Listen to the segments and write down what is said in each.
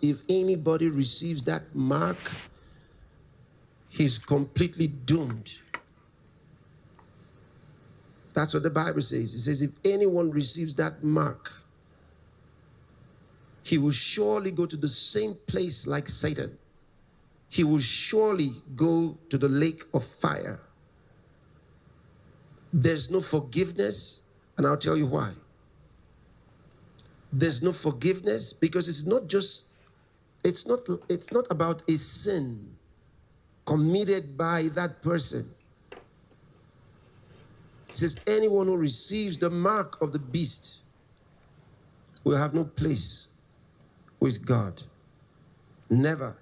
if anybody receives that mark, he's completely doomed. That's what the Bible says. It says, if anyone receives that mark, he will surely go to the same place like Satan. He will surely go to the lake of fire. There's no forgiveness, and I'll tell you why. There's no forgiveness because it's not about a sin committed by that person. It says anyone who receives the mark of the beast will have no place with God. Never.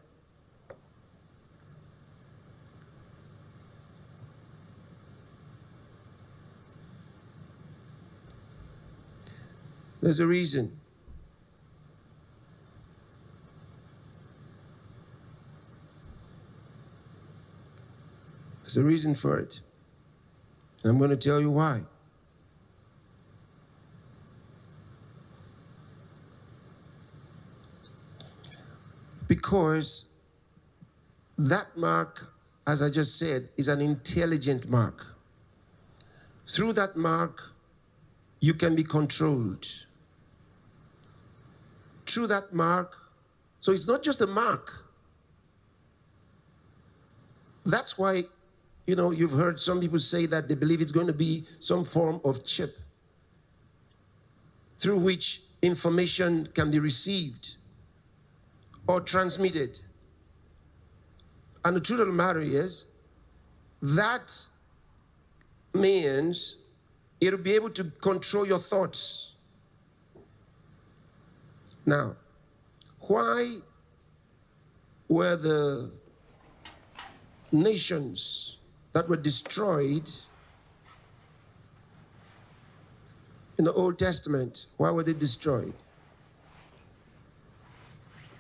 There's a reason. There's a reason for it. I'm going to tell you why. Because that mark, as I just said, is an intelligent mark. Through that mark, you can be controlled. Through that mark, so it's not just a mark. That's why, you know, you've heard some people say that they believe it's going to be some form of chip through which information can be received or transmitted. And the truth of the matter is that means it'll be able to control your thoughts. Now, why were the nations that were destroyed in the Old Testament, why were they destroyed?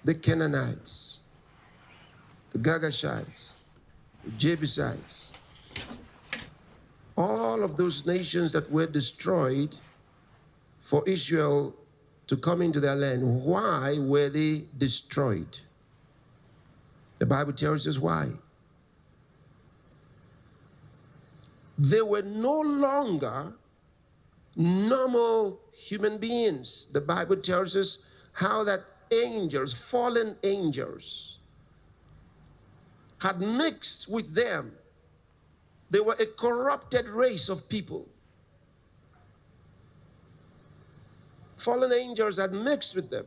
The Canaanites, the Girgashites, the Jebusites, all of those nations that were destroyed for Israel to come into their land. Why were they destroyed? The Bible tells us why. They were no longer normal human beings. The Bible tells us how that angels, fallen angels, had mixed with them. They were a corrupted race of people. Fallen angels had mixed with them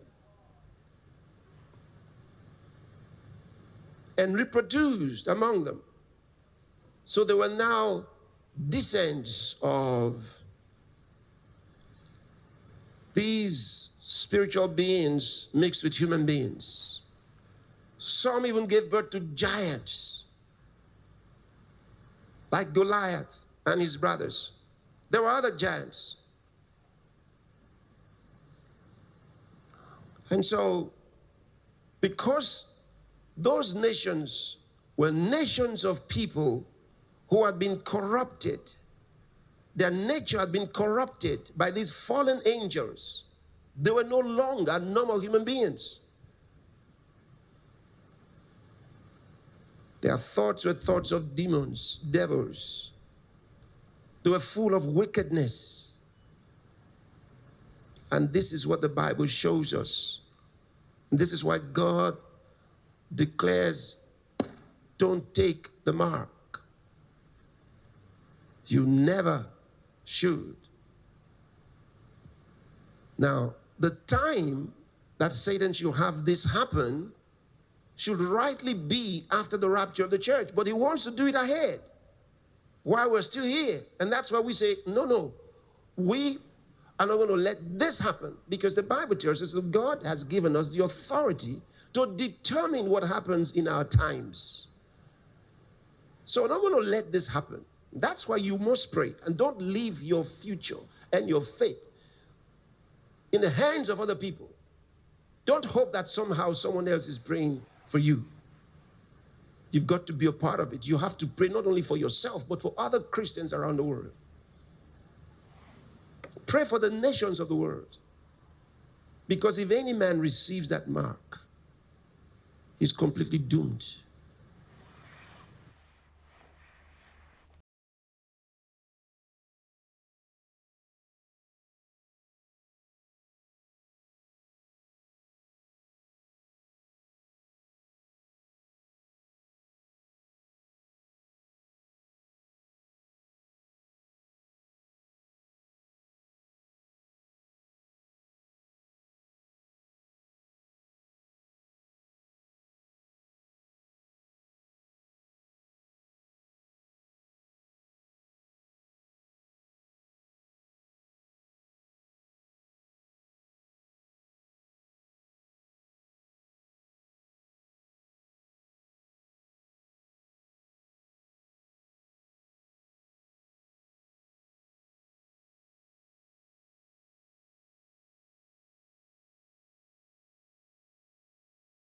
and reproduced among them. So they were now descendants of these spiritual beings mixed with human beings. Some even gave birth to giants, like Goliath and his brothers. There were other giants. And so, because those nations were nations of people who had been corrupted, their nature had been corrupted by these fallen angels, they were no longer normal human beings. Their thoughts were thoughts of demons, devils. They were full of wickedness. And this is what the Bible shows us. And this is why God declares, don't take the mark. You never should. Now, the time that Satan should have this happen should rightly be after the rapture of the church. But he wants to do it ahead while we're still here. And that's why we say, no, we are not going to let this happen, because the Bible tells us that God has given us the authority to determine what happens in our times. So we're not going to let this happen. That's why you must pray, and don't leave your future and your faith in the hands of other people. Don't hope that somehow someone else is praying for you. You've got to be a part of it. You have to pray not only for yourself, but for other Christians around the world. Pray for the nations of the world. Because if any man receives that mark, is completely doomed.